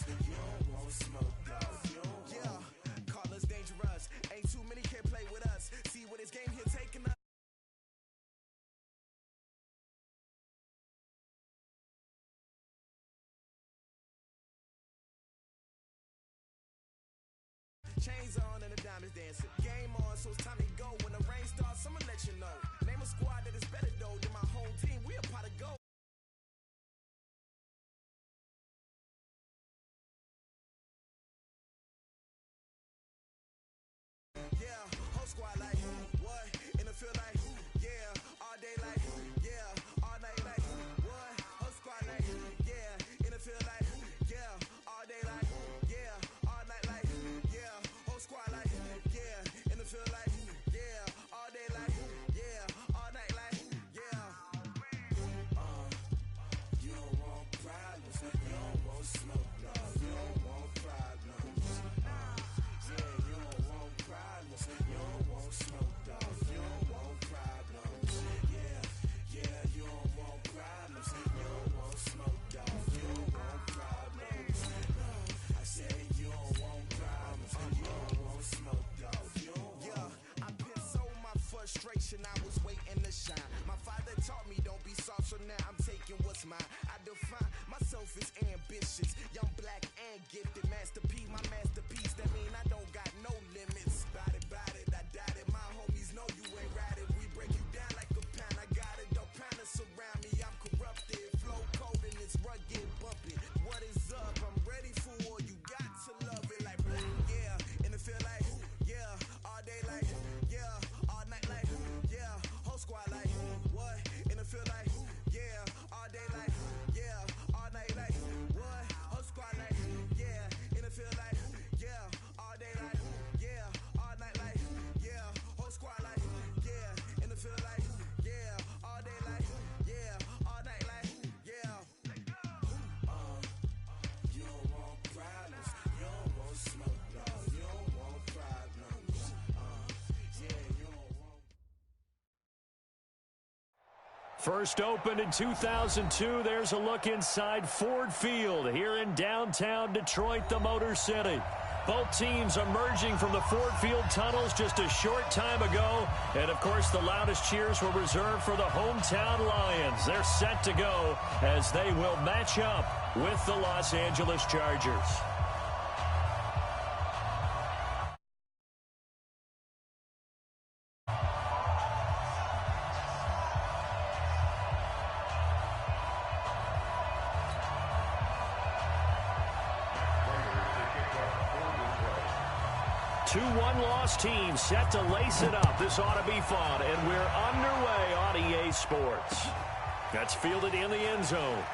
You don't want smoke, dog. Yeah, call us dangerous. Ain't too many can play with us. See what this game here taking us. Chains on and the diamonds dancing. Game on, so it's time to go. When the rain starts, I'ma let you know. Name a squad that is better though than my home team. We a pot of gold. Yeah, whole squad like what? In the field like yeah, all day like yeah, all night like what? Whole squad like yeah, in the field like yeah, all day like yeah, all night like yeah, whole squad like yeah, in the field like yeah, all day like yeah, all night like yeah. You don't want problems, you don't want smoke, no, you don't want problems. Yeah, you don't want problems, you don't want smoke, dog. You don't want problems. Yeah, you don't want problems, you don't want smoke, dog. You don't want problems. I said you don't want problems, you don't want smoke, dog. You don't want. Yeah, I been so my frustration, I was waiting to shine. My father taught me don't be soft, so now I'm taking what's mine. I define myself as ambitious, young, black, and gifted. Master P, my masterpiece. That mean I don't got no limits. Bout it, I doubt it. My homies know you ain't ratted. We break you down like a pound. I got it, don't pound us around me. I'm corrupted, flow cold and it's rugged, bumping. What is up? I'm ready for war. You got to love it like yeah. In the field like yeah, all day like yeah, all night like yeah, whole squad like what? In the field like yeah, all day like yeah, all night like what? Whole squad like yeah, in the field like yeah, all day like yeah, all night like yeah, whole squad like yeah, in the field like yeah, all day like yeah, all night like yeah. You don't want problems, you don't want smoke, no, you don't want problems. Yeah, you don't want. First opened in 2002, there's a look inside Ford Field here in downtown Detroit, the Motor City. Both teams emerging from the Ford Field tunnels just a short time ago. And, of course, the loudest cheers were reserved for the hometown Lions. They're set to go as they will match up with the Los Angeles Chargers. Two one-loss teams set to lace it up. This ought to be fun, and we're underway on EA Sports. That's fielded in the end zone.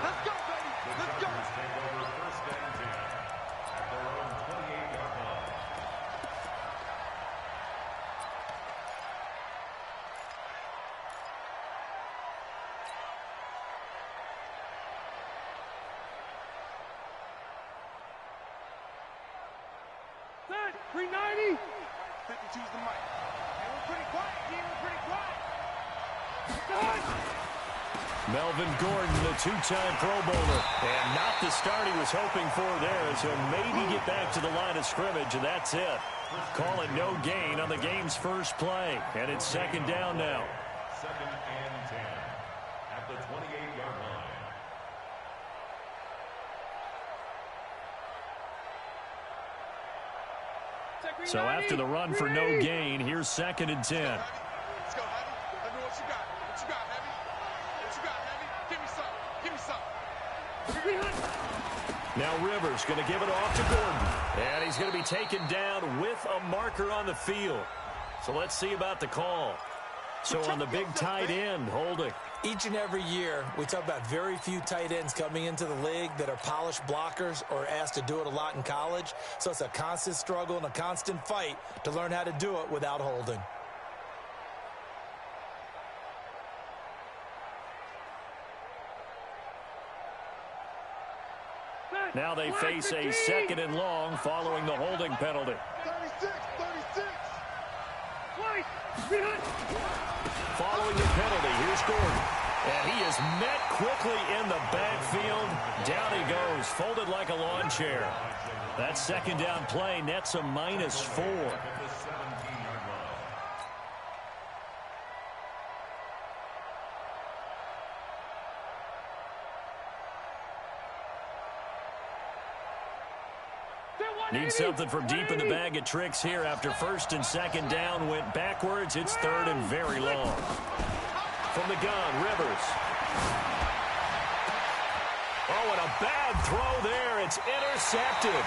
Let's go, baby! Let's go! Take over first and 10 at their own 28-yard line. Set, 390. 52's the mic. And we're pretty quiet, team. We're pretty quiet. Melvin Gordon, the two-time Pro Bowler. And not the start he was hoping for there, as he'll maybe get back to the line of scrimmage, and that's it. Calling no gain on the game's first play. And it's second down now. Second and 10 at the 28-yard line. So after the run for no gain, here's second and 10. Let's go, Heavy. Let me know what you got. What you got, Heavy? What you got, Heavy? Give me some. Give me some. Now Rivers going to give it off to Gordon. And he's going to be taken down with a marker on the field. So let's see about the call. So on the big tight end, holding. Each and every year, we talk about very few tight ends coming into the league that are polished blockers or asked to do it a lot in college. So it's a constant struggle and a constant fight to learn how to do it without holding. Now they face a second and long following the holding penalty. 36, 36. Twice. Following the penalty, here's Gordon. And he is met quickly in the backfield. Down he goes, folded like a lawn chair. That second down play nets a -4. Need something from deep in the bag of tricks here after first and second down went backwards. It's third and very long. From the gun, Rivers. Oh, and a bad throw there. It's intercepted.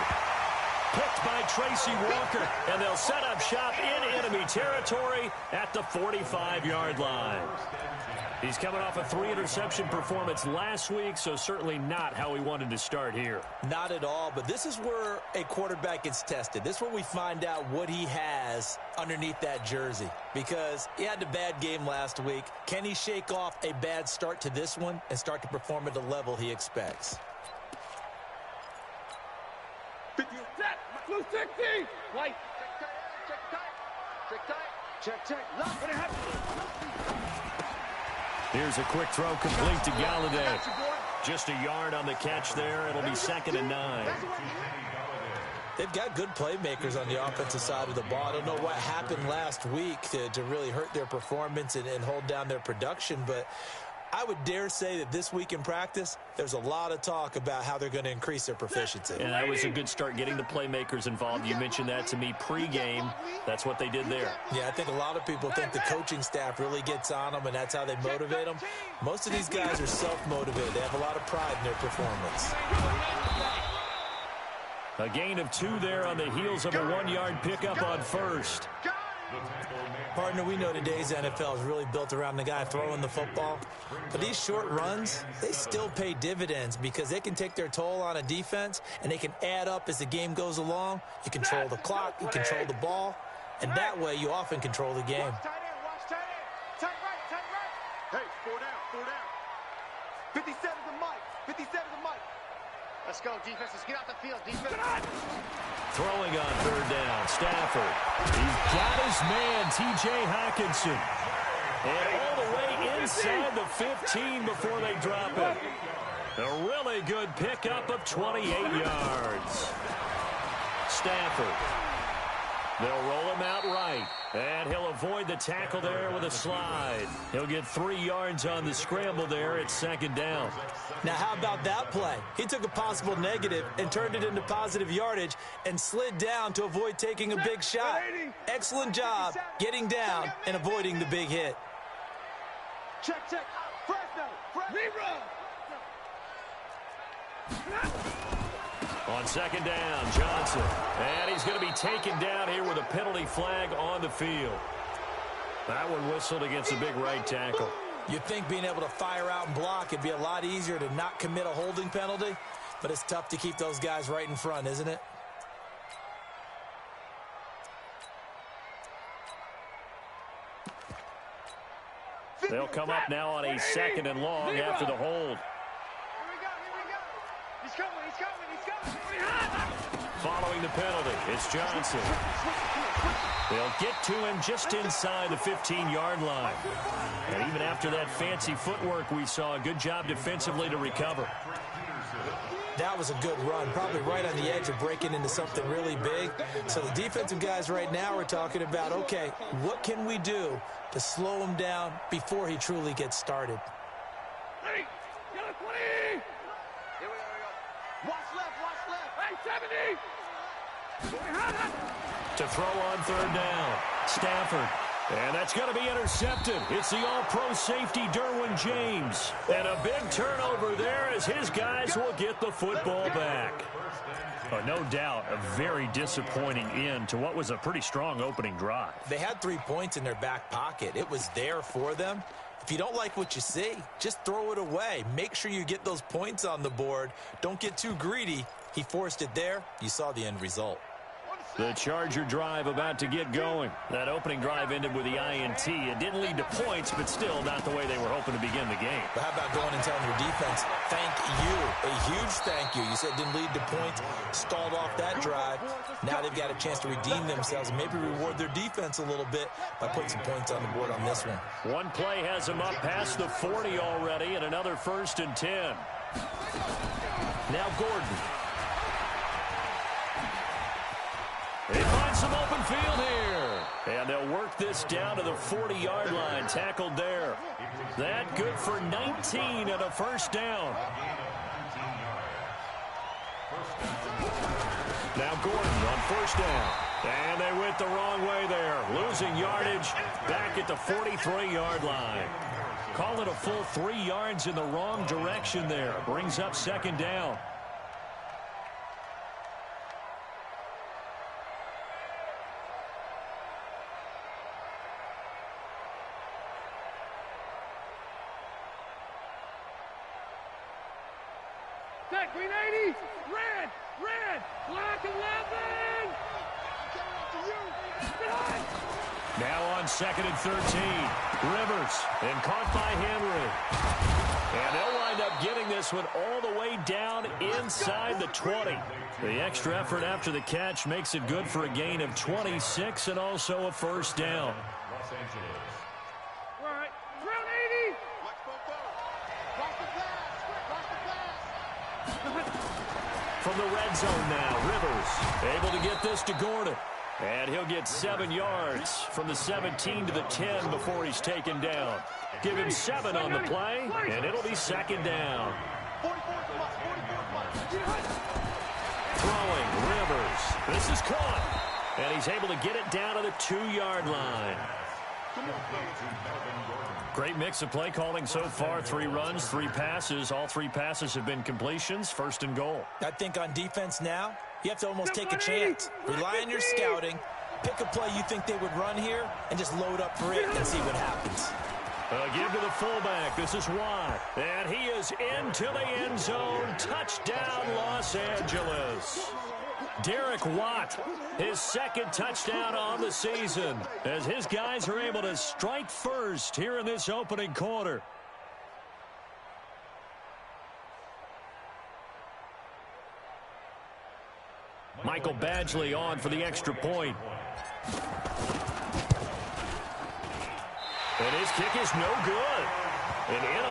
Picked by Tracy Walker, and they'll set up shop in enemy territory at the 45-yard line. He's coming off a 3-interception performance last week, so certainly not how he wanted to start here. Not at all, but this is where a quarterback gets tested. This is where we find out what he has underneath that jersey, because he had a bad game last week. Can he shake off a bad start to this one and start to perform at the level he expects? Blue 60! White! Check. Here's a quick throw complete to Galladay. Just a yard on the catch there. It'll be 2nd and 9. They've got good playmakers on the offensive side of the ball. I don't know what happened last week to really hurt their performance and hold down their production, but I would dare say that this week in practice, there's a lot of talk about how they're going to increase their proficiency. And that was a good start getting the playmakers involved. You mentioned that to me pregame. That's what they did there. Yeah, I think a lot of people think the coaching staff really gets on them, and that's how they motivate them. Most of these guys are self-motivated. They have a lot of pride in their performance. A gain of 2 there on the heels of a 1-yard pickup on first. Partner, we know today's NFL is really built around the guy throwing the football. But these short runs, they still pay dividends because they can take their toll on a defense, and they can add up as the game goes along. You control the clock, you control the ball, and that way you often control the game. Watch tight end. Tight right. Hey, 4 down. 57 to Mike. 57 to Mike. Let's go, defense. Let's get out the field, defense. Throwing on 3rd down, Stafford. He's got his man, T.J. Hockenson. And all the way inside the 15 before they drop it. A really good pickup of 28 yards. Stafford. They'll roll him out right. And he'll avoid the tackle there with a slide. He'll get 3 yards on the scramble there at 2nd down. Now, how about that play? He took a possible negative and turned it into positive yardage and slid down to avoid taking a big shot. Excellent job getting down and avoiding the big hit. Check. Fresno. On 2nd down, Johnson. And he's going to be taken down here with a penalty flag on the field. That one whistled against a big right tackle. You'd think being able to fire out and block it'd be a lot easier to not commit a holding penalty, but it's tough to keep those guys right in front, isn't it? They'll come up now on a 2nd and long after the hold. Here we go. He's coming. Following the penalty, it's Johnson. They'll get to him just inside the 15-yard line. And even after that fancy footwork we saw, a good job defensively to recover. That was a good run, probably right on the edge of breaking into something really big. So the defensive guys right now are talking about, okay, what can we do to slow him down before he truly gets started? Ready? Yellow 20! Here we go. Watch left. Hey, 70! To throw on 3rd down, Stafford. And that's going to be intercepted. It's the all-pro safety, Derwin James. And a big turnover there as his guys will get the football back. No doubt a very disappointing end to what was a pretty strong opening drive. They had 3 points in their back pocket. It was there for them. If you don't like what you see, just throw it away. Make sure you get those points on the board. Don't get too greedy. He forced it there. You saw the end result. The Charger drive about to get going. That opening drive ended with the INT. It didn't lead to points, but still not the way they were hoping to begin the game. But how about going and telling your defense, thank you, a huge thank you. You said it didn't lead to points, stalled off that drive. Now they've got a chance to redeem themselves and maybe reward their defense a little bit by putting some points on the board on this one. One play has them up past the 40 already, and another 1st and 10. Now Gordon. He finds some open field here. And they'll work this down to the 40-yard line. Tackled there. That good for 19 and a 1st down. Now Gordon on 1st down. And they went the wrong way there. Losing yardage back at the 43-yard line. Call it a full 3 yards in the wrong direction there. Brings up 2nd down. Set, green 80, red, black 11. Now on 2nd and 13. Rivers, and caught by Henry. And they'll wind up getting this one all the way down inside the 20. The extra effort after the catch makes it good for a gain of 26 and also a 1st down. All right, round 80. From the red zone now, Rivers able to get this to Gordon. And he'll get 7 yards from the 17 to the 10 before he's taken down. Give him 7 on the play, and it'll be 2nd down. Throwing, Rivers. This is caught. And he's able to get it down to the 2-yard line. Great mix of play calling so far. 3 runs, 3 passes. All 3 passes have been completions. 1st and goal. I think on defense now, you have to almost take a chance. Rely on your scouting. Pick a play you think they would run here and just load up for it and see what happens. Give to the fullback. This is Watt. And he is into the end zone. Touchdown, Los Angeles. Derek Watt, his 2nd touchdown on the season, as his guys are able to strike first here in this opening quarter. Michael Badgley on for the extra point. And his kick is no good. And in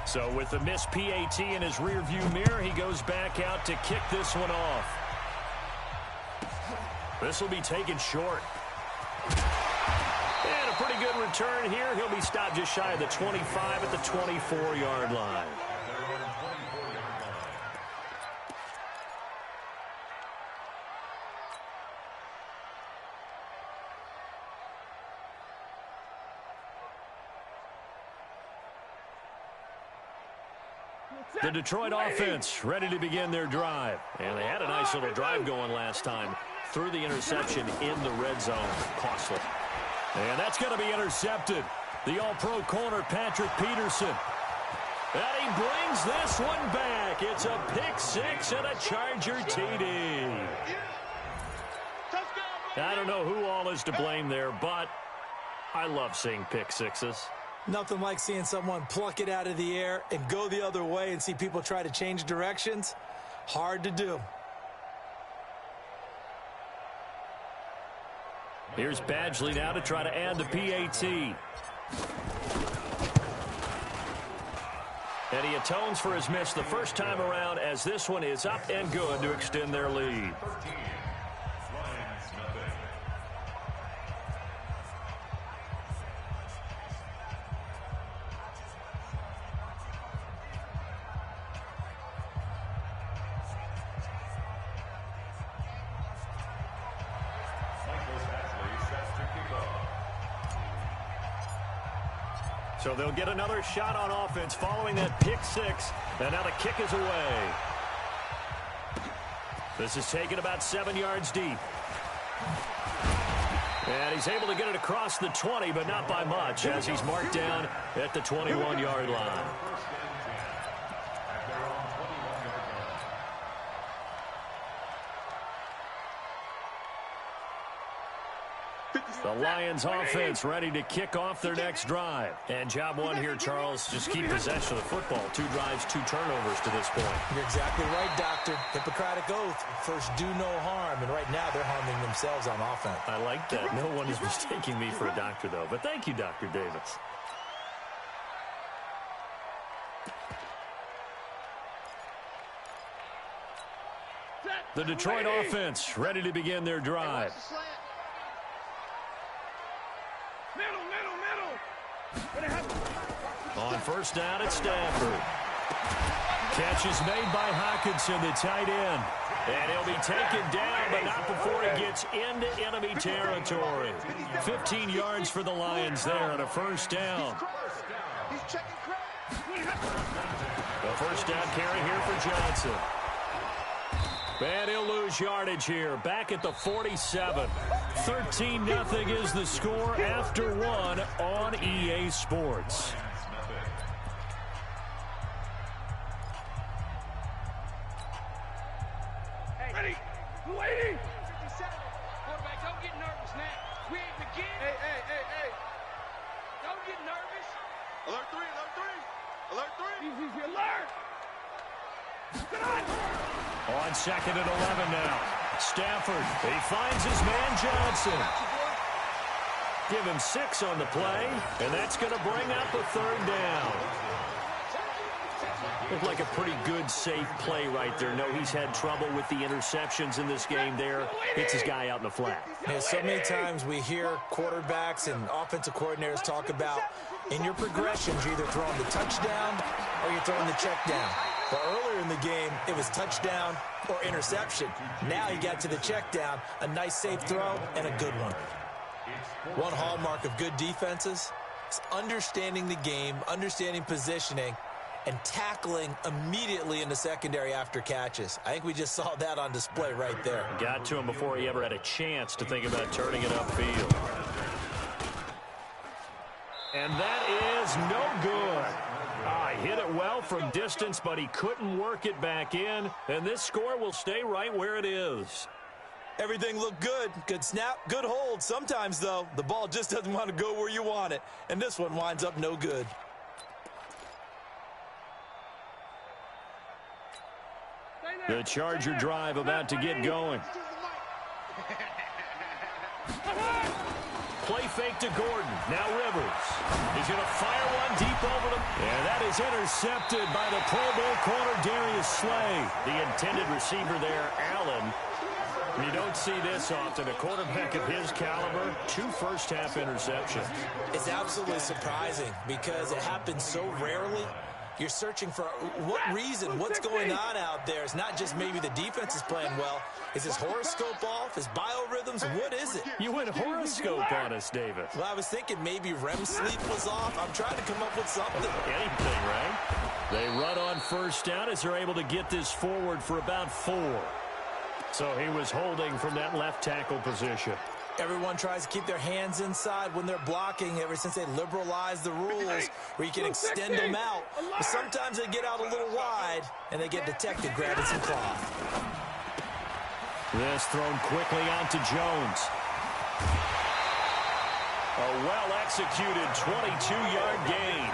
so with the missed PAT in his rearview mirror, he goes back out to kick this one off. This will be taken short. And a pretty good return here. He'll be stopped just shy of the 25 at the 24-yard line. The Detroit offense ready to begin their drive. And they had a nice little drive going last time. Threw the interception in the red zone. Costly. And that's going to be intercepted. The all-pro corner, Patrick Peterson. And he brings this one back. It's a pick 6 and a Charger TD. I don't know who all is to blame there, but I love seeing pick 6s. Nothing like seeing someone pluck it out of the air and go the other way and see people try to change directions. Hard to do. Here's Badgley now to try to add the PAT. And he atones for his miss the first time around, as this one is up and good to extend their lead. So they'll get another shot on offense following that pick 6. And now the kick is away. This is taken about 7 yards deep. And he's able to get it across the 20, but not by much, as he's marked down at the 21-yard line. The Lions offense ready to kick off their next drive. And job one here, Charles, just keep possession of the football. 2 drives, 2 turnovers to this point. You're exactly right, Doctor. Hippocratic oath. First, do no harm. And right now, they're harming themselves on offense. I like that. No one is mistaking me for a doctor, though. But thank you, Dr. Davis. The Detroit offense ready to begin their drive. On first down, it's Stafford. Catch is made by Hockenson, the tight end. And he'll be taken down, but not before he gets into enemy territory. 15 yards for the Lions there on a first down. The first down carry here for Johnson. And he'll lose yardage here. Back at the 47. 13-0 is the score after 1 on EA Sports. Ready. Waiting. Quarterback, don't get nervous now. We ain't begin. Hey. Don't get nervous. Alert 3, alert 3. Alert 3. Easy, alert. On second and 11 now. Stafford, he finds his man Johnson. Give him 6 on the play, and that's going to bring up a third down. Looked like a pretty good, safe play right there. No, he's had trouble with the interceptions in this game there. Hits his guy out in the flat. Yeah, so many times we hear quarterbacks and offensive coordinators talk about in your progressions, you're either throwing the touchdown or you're throwing the check down. But earlier in the game, it was touchdown or interception. Now he got to the check down, a nice safe throw, and a good one. One hallmark of good defenses is understanding the game, understanding positioning, and tackling immediately in the secondary after catches. I think we just saw that on display right there. Got to him before he ever had a chance to think about turning it upfield. And that is no good. He hit it well from distance, but he couldn't work it back in. And this score will stay right where it is. Everything looked good. Good snap, good hold. Sometimes, though, the ball just doesn't want to go where you want it. And this one winds up no good. The Charger drive about to get going. Play fake to Gordon. Now Rivers. He's going to fire one deep over them. And that is intercepted by the Pro Bowl corner, Darius Slay. The intended receiver there, Allen. You don't see this often. A quarterback of his caliber, 2 first-half interceptions. It's absolutely surprising because it happens so rarely. You're searching for what reason, what's going on out there. It's not just maybe the defense is playing well. Is his horoscope off? His biorhythms? What is it? You went horoscope on us, David. Well, I was thinking maybe REM sleep was off. I'm trying to come up with something. Anything, right? They run on first down as they're able to get this forward for about 4. So he was holding from that left tackle position. Everyone tries to keep their hands inside when they're blocking ever since they liberalized the rules where you can extend them out. But sometimes they get out a little wide and they get detected grabbing some cloth. This thrown quickly out to Jones. A well-executed 22-yard gain.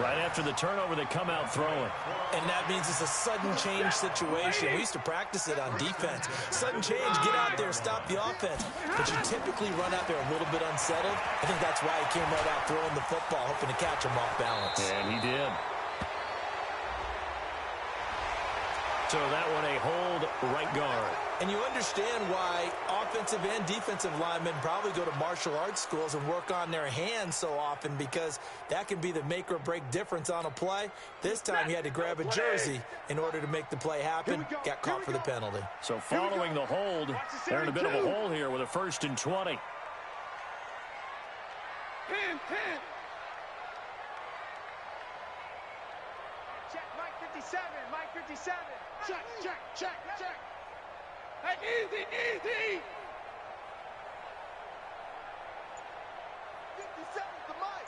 Right after the turnover, they come out throwing. And that means it's a sudden change situation. We used to practice it on defense. Sudden change, get out there, stop the offense. But you typically run out there a little bit unsettled. I think that's why he came right out throwing the football, hoping to catch him off balance. And he did. So that one a hold right guard. And you understand why offensive and defensive linemen probably go to martial arts schools and work on their hands so often, because that can be the make or break difference on a play. This time he had to grab a jersey in order to make the play happen. Got caught for the penalty. So following the hold, they're in a bit of a hole here with a 1st and 20. 10. Check, Mike 57, Mike 57. Check. Hey, easy, easy. 57 the mic.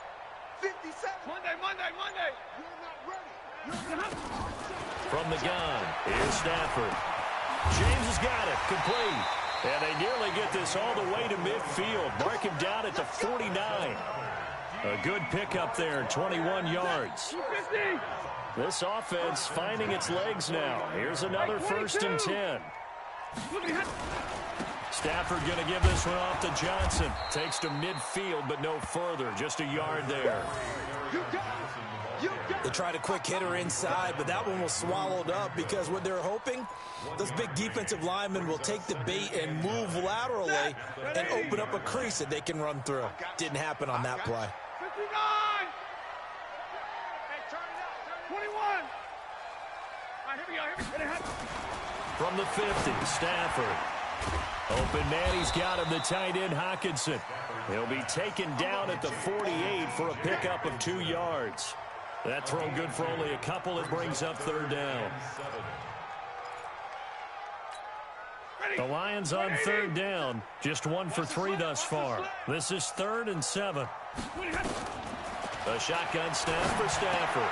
57. Monday. You're not ready. From the gun, here's Stafford. James has got it, complete. And they nearly get this all the way to midfield. Mark him down at the 49. A good pickup there, 21 yards. This offense finding its legs now. Here's another 1st and 10. Stafford going to give this one off to Johnson. Takes to midfield, but no further. Just a yard there. They tried a quick hitter inside, but that one was swallowed up because what they're hoping, those big defensive linemen will take the bait and move laterally and open up a crease that they can run through. Didn't happen on that play. 59. Hey, turn it up. 21. All right, here we go. From the 50, Stafford. Open man, he's got him, the tight end, Hockenson. He'll be taken down at the 48 for a pickup of 2 yards. That throw good for only a couple. It brings up 3rd down. The Lions on 3rd down. Just 1 for 3 thus far. This is 3rd and 7. A shotgun snap for Stafford.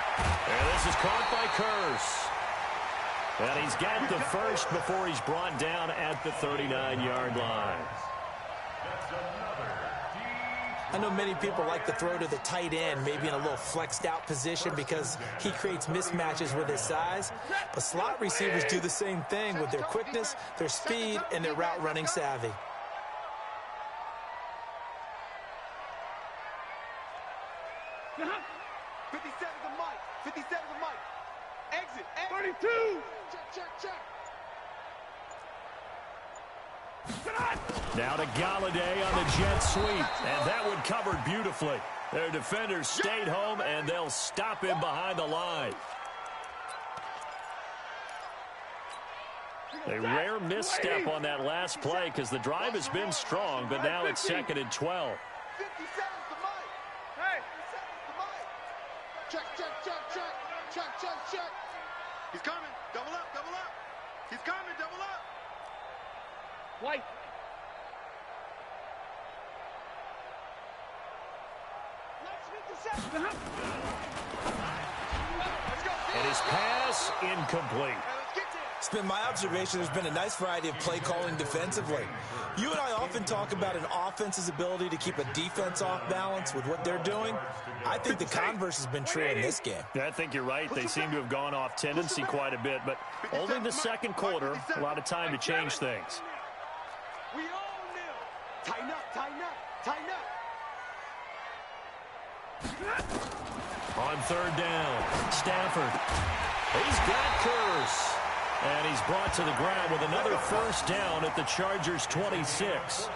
And this is caught by Curse. And he's got the first before he's brought down at the 39-yard line. I know many people like to throw to the tight end, maybe in a little flexed out position because he creates mismatches with his size. But slot receivers do the same thing with their quickness, their speed, and their route running savvy. Exit. 32. Check. Now to Galladay on the jet sweep, and that one covered beautifully. Their defenders stayed home, and they'll stop him behind the line. A rare misstep on that last play because the drive has been strong, but now it's 2nd and 12. 57's the mic. Hey. 57's the mic. Check. He's coming. Double up. He's coming. Double up. White. And his pass incomplete. It's been my observation there's been a nice variety of play calling defensively. You and I often talk about an offense's ability to keep a defense off balance with what they're doing. I think the converse has been true in this game. Yeah, I think you're right. They seem to have gone off tendency quite a bit, but only the 2nd quarter, a lot of time to change things. We all knew. Tighten up. On 3rd down, Stafford. He's got Curse. And he's brought to the ground with another 1st down at the Chargers' 26.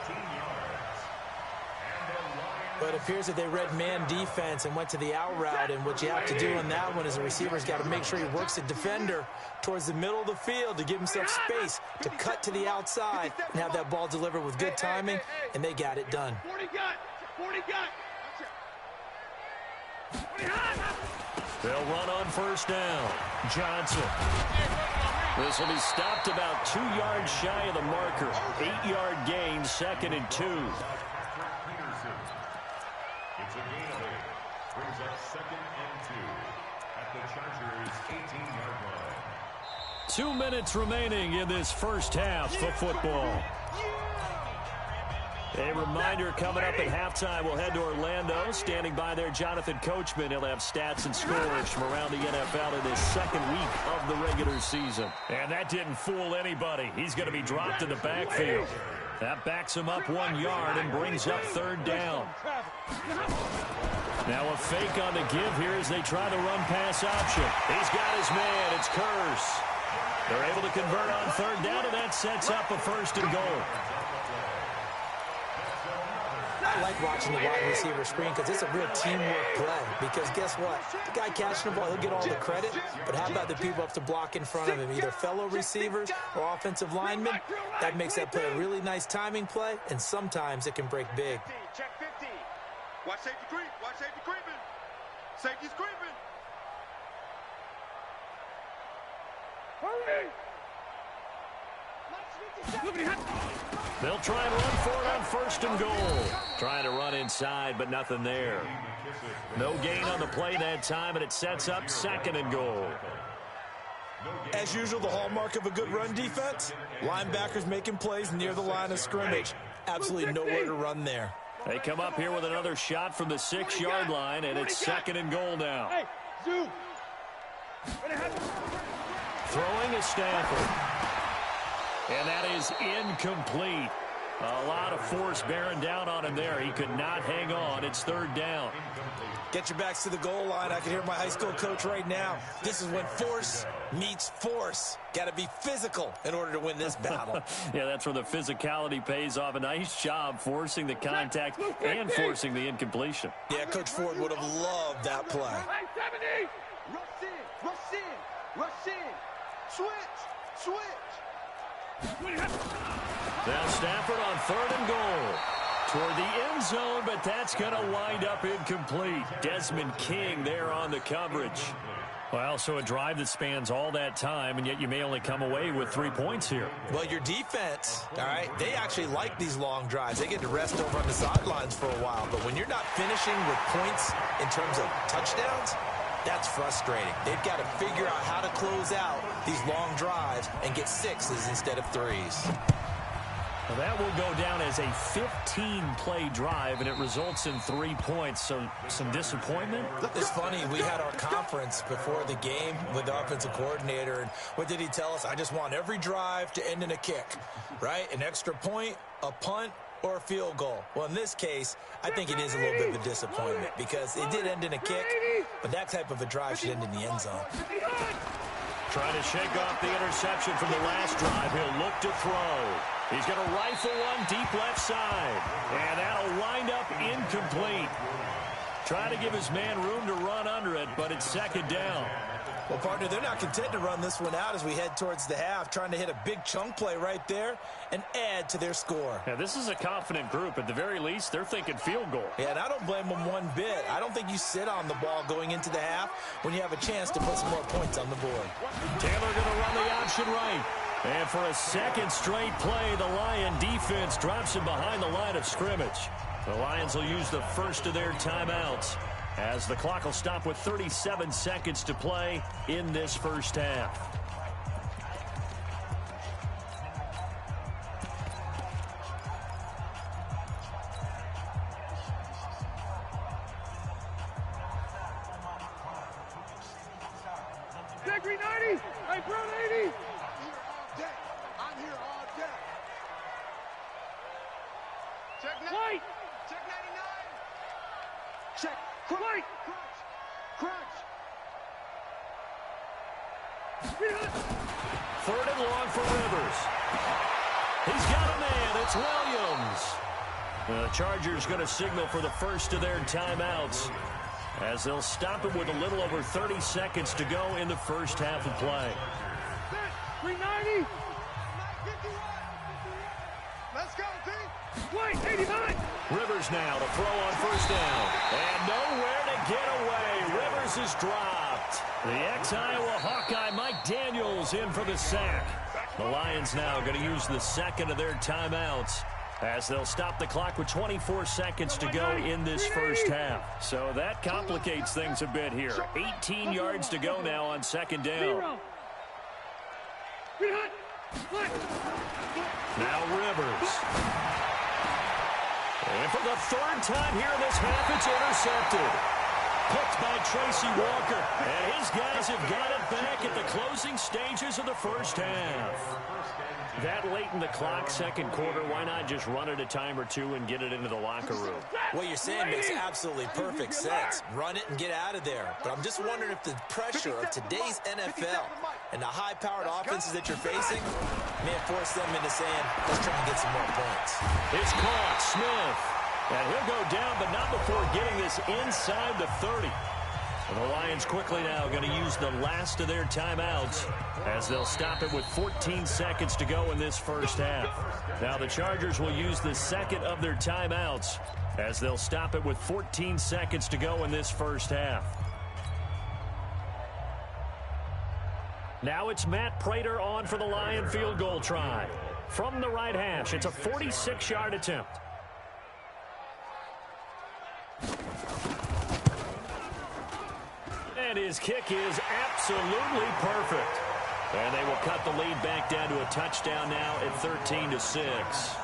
But it appears that they read man defense and went to the out route, and what you have to do in that one is the receiver's got to make sure he works the defender towards the middle of the field to give himself space to cut to the outside and have that ball delivered with good timing, and they got it done. 40 got. They'll run on 1st down. Johnson. This will be stopped about 2 yards shy of the marker. 8-yard gain, 2nd and 2. It's a gain of 8. Brings up 2nd and 2 at the Chargers' 18-yard line. 2 minutes remaining in this first half of football. A reminder coming up at halftime, we'll head to Orlando. Standing by there, Jonathan Coachman. He'll have stats and scores from around the NFL in this 2nd week of the regular season. And that didn't fool anybody. He's going to be dropped in the backfield. That backs him up 1 yard and brings up 3rd down. Now a fake on the give here as they try the run-pass option. He's got his man. It's Curse. They're able to convert on 3rd down, and that sets up a 1st and goal. I like watching the wide receiver screen because it's a real teamwork play. Because guess what? The guy catching the ball, he'll get all the credit. But how about the people up to block in front of him? Either fellow receivers or offensive linemen. That makes that play a really nice timing play, and sometimes it can break big. Check 50. Watch safety creep. Watch safety creeping. Safety's creeping. Hurry! They'll try and run for it on 1st and goal. Trying to run inside, but nothing there. No gain on the play that time, and it sets up 2nd and goal. As usual, the hallmark of a good run defense, linebackers making plays near the line of scrimmage. Absolutely nowhere to run there. They come up here with another shot from the 6-yard line, and it's 2nd and goal now. Hey, Zoo. Throwing is Stafford. And that is incomplete. A lot of force bearing down on him there. He could not hang on. It's 3rd down. Get your backs to the goal line. I can hear my high school coach right now. This is when force meets force. Got to be physical in order to win this battle. Yeah, that's where the physicality pays off. A nice job forcing the contact and forcing the incompletion. Yeah, Coach Ford would have loved that play. Hey, 70. Rush in, rush in, rush in. Switch, switch. Now Stafford on 3rd and goal. Toward the end zone, but that's going to wind up incomplete. Desmond King there on the coverage. Well, so a drive that spans all that time, and yet you may only come away with 3 points here. Well, your defense, all right, they actually like these long drives. They get to rest over on the sidelines for a while. But when you're not finishing with points in terms of touchdowns, that's frustrating. They've got to figure out how to close out these long drives and get 6s instead of 3s. Well, that will go down as a 15-play drive, and it results in 3 points. So some disappointment? It's funny. We had our conference before the game with the offensive coordinator, and what did he tell us? I just want every drive to end in a kick, right? An extra point, a punt, or a field goal. Well, in this case, I think it is a little bit of a disappointment because it did end in a kick, but that type of a drive should end in the end zone. Trying to shake off the interception from the last drive. He'll look to throw. He's going to rifle one deep left side. And that'll wind up incomplete. Trying to give his man room to run under it, but it's 2nd down. Well, partner, they're not content to run this one out as we head towards the half, trying to hit a big chunk play right there and add to their score. Yeah, this is a confident group. At the very least, they're thinking field goal. Yeah, and I don't blame them one bit. I don't think you sit on the ball going into the half when you have a chance to put some more points on the board. Taylor going to run the option right. And for a 2nd straight play, the Lion defense drops him behind the line of scrimmage. The Lions will use the first of their timeouts as the clock will stop with 37 seconds to play in this first half. Check 390. Hey, Pro 80. I'm here all day. Check 90. White. Check 99. Check. Crunch. White. Crunch. Crunch. 3rd and long for Rivers. He's got a man. It's Williams. The Chargers going to signal for the first of their timeouts as they'll stop him with a little over 30 seconds to go in the first half of play. 390. Let's go, P. White, 89. Rivers now to throw on 1st down. And nowhere to get away. Rivers is dropped. The ex-Iowa Hawkeye Mike Daniels in for the sack. The Lions now going to use the 2nd of their timeouts as they'll stop the clock with 24 seconds to go in this first half. So that complicates things a bit here. 18 yards to go now on 2nd down. Now Rivers. And for the 3rd time here in this half, it's intercepted. Picked by Tracy Walker. And his guys have got it back at the closing stages of the first half. That late in the clock, 2nd quarter, why not just run it a time or two and get it into the locker room? What you're saying makes absolutely perfect sense. Run it and get out of there. But I'm just wondering if the pressure of today's NFL and the high-powered offenses that you're facing may have forced them into saying, let's try and get some more points. It's caught. Smith. And he'll go down, but not before getting this inside the 30. And the Lions quickly now going to use the last of their timeouts as they'll stop it with 14 seconds to go in this first half. Now the Chargers will use the 2nd of their timeouts as they'll stop it with 14 seconds to go in this first half. Now it's Matt Prater on for the Lion field goal try. from the right hash. It's a 46-yard attempt. And his kick is absolutely perfect. And they will cut the lead back down to a touchdown now at 13-6.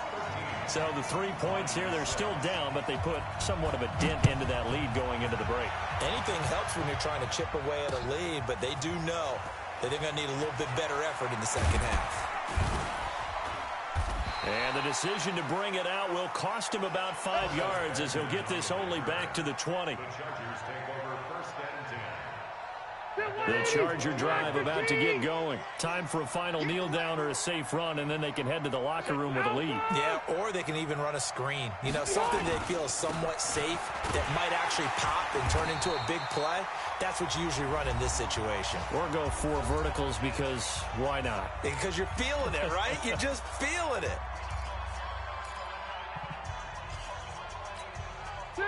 So the 3 points here, they're still down, but they put somewhat of a dent into that lead going into the break. Anything helps when you're trying to chip away at a lead, but they do know that they're going to need a little bit better effort in the second half. And the decision to bring it out will cost him about 5 yards as he'll get this only back to the 20. The Chargers take over first and 10. The Charger drive about to get going. Time for a final kneel down or a safe run, and then they can head to the locker room with a lead. Yeah, or they can even run a screen. You know, something they feel is somewhat safe that might actually pop and turn into a big play. That's what you usually run in this situation. Or go 4 verticals because why not? Because you're feeling it, right? You're just feeling it.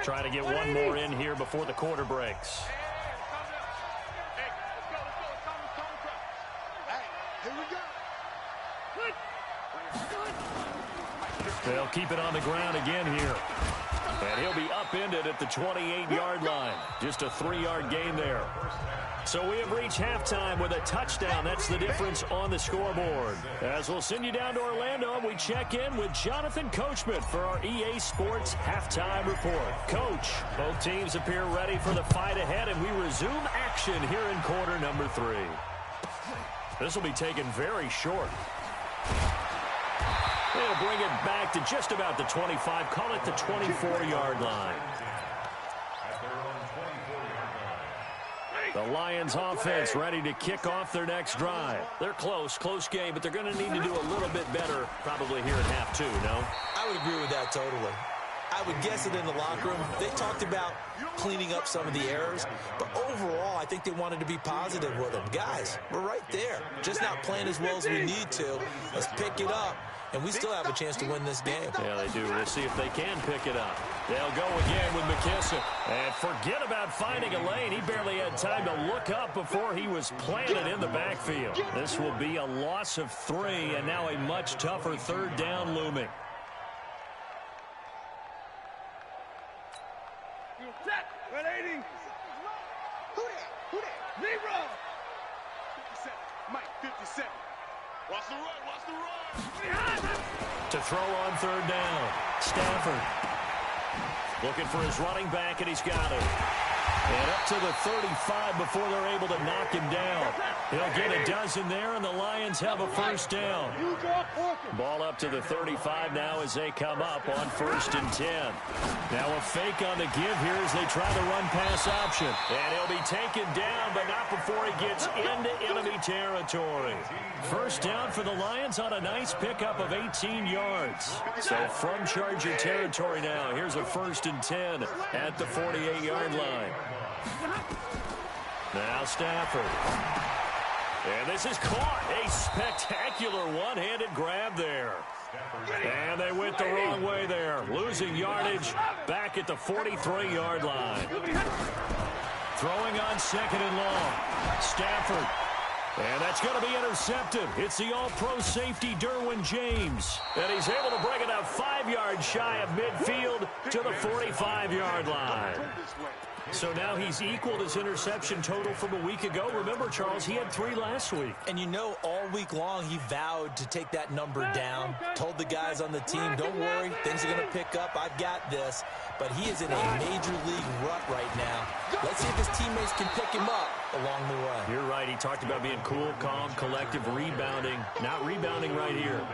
Try to get one more in here before the quarter breaks. They'll keep it on the ground again here. And he'll be upended at the 28-yard line. Just a 3-yard gain there. So we have reached halftime with a touchdown. That's the difference on the scoreboard. As we'll send you down to Orlando, we check in with Jonathan Coachman for our EA Sports Halftime Report. Coach, both teams appear ready for the fight ahead, and we resume action here in quarter number 3. This will be taken very short. They'll bring it back to just about the 25. Call it the 24-yard line. The Lions offense ready to kick off their next drive. They're close game, but they're going to need to do a little bit better probably here in half 2, no? I would agree with that totally. I would guess it in the locker room. They talked about cleaning up some of the errors, but overall, I think they wanted to be positive with them. Guys, we're right there. Just not playing as well as we need to. Let's pick it up, and we still have a chance to win this game. Yeah, they do. We'll see if they can pick it up. They'll go again with McKissick. And forget about finding a lane. He barely had time to look up before he was planted in the backfield. This will be a loss of 3, and now a much tougher 3rd down looming. Who that? Zero. 57. Mike, 57. Watch the run. To throw on 3rd down. Stafford looking for his running back, and he's got it. And up to the 35 before they're able to knock him down. He'll get a dozen there, and the Lions have a 1st down. Ball up to the 35 now as they come up on 1st and 10. Now a fake on the give here as they try the run-pass option. And he'll be taken down, but not before he gets into enemy territory. 1st down for the Lions on a nice pickup of 18 yards. So from Charger territory now, here's a 1st and 10 at the 48-yard line. Now Stafford. And this is caught. A spectacular one-handed grab there. And they went the wrong way there. Losing yardage back at the 43-yard line. Throwing on 2nd and long. Stafford. And that's going to be intercepted. It's the all-pro safety, Derwin James. And he's able to bring it up 5 yards shy of midfield to the 45-yard line. So now he's equaled his interception total from a week ago. Remember, Charles, he had 3 last week. And you know, all week long he vowed to take that number down. Told the guys on the team, don't worry, things are going to pick up. I've got this. But he is in a major league rut right now. Let's see if his teammates can pick him up along the way. You're right. He talked about being cool, calm, collective, rebounding. Not rebounding right here.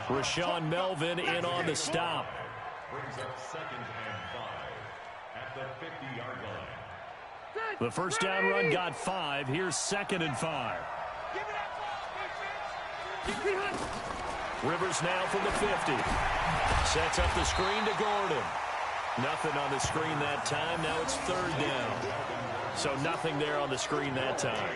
Rashawn Melvin in on the stop. Brings up 2nd and 5 at the 50-yard line. The 1st down run got 5. Here's 2nd and 5. Rivers now from the 50. Sets up the screen to Gordon. Nothing on the screen that time. Now it's 3rd down. So nothing there on the screen that time.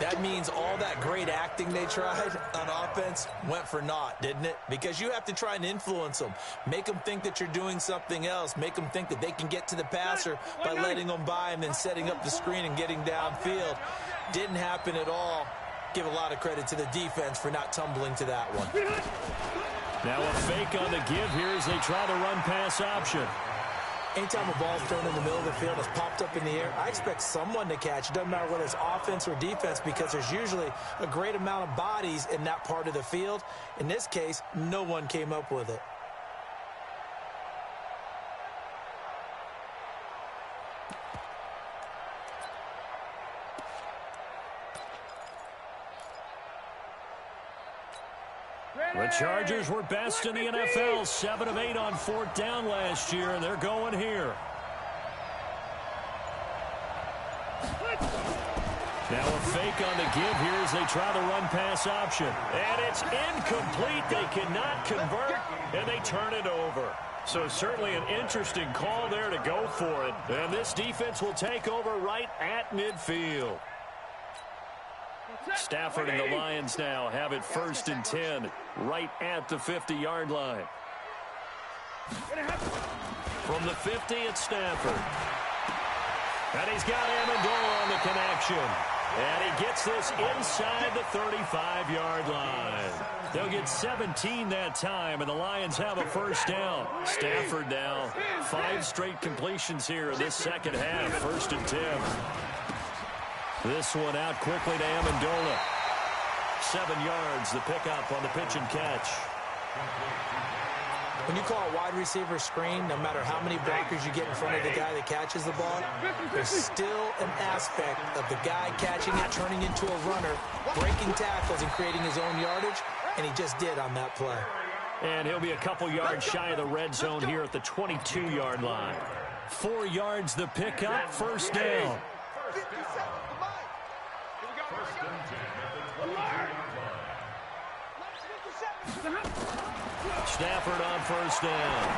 That means all that great acting they tried on offense went for naught, didn't it? Because you have to try and influence them. Make them think that you're doing something else. Make them think that they can get to the passer by letting them by and then setting up the screen and getting downfield. Didn't happen at all. give a lot of credit to the defense for not tumbling to that one. Now a fake on the give here as they try the run-pass option. Anytime a ball's thrown in the middle of the field, it's popped up in the air, I expect someone to catch. It doesn't matter whether it's offense or defense because there's usually a great amount of bodies in that part of the field. In this case, no one came up with it. The Chargers were best in the NFL, 7 of 8 on 4th down last year, and they're going here. Now a fake on the give here as they try the run-pass option. And it's incomplete. They cannot convert, and they turn it over. So certainly an interesting call there to go for it. And this defense will take over right at midfield. Stafford and the Lions now have it 1st and 10, right at the 50-yard line. From the 50, it's Stafford. And he's got Amendola on the connection. And he gets this inside the 35-yard line. They'll get 17 that time, and the Lions have a 1st down. Stafford now, 5 straight completions here in this second half, 1st and 10. This one out quickly to Amendola. 7 yards, the pickup on the pitch and catch. When you call a wide receiver screen, no matter how many blockers you get in front of the guy that catches the ball, there's still an aspect of the guy catching it, turning into a runner, breaking tackles and creating his own yardage, and he just did on that play. And he'll be a couple yards shy of the red zone here at the 22-yard line. 4 yards the pickup, 1st down. Stafford on 1st down.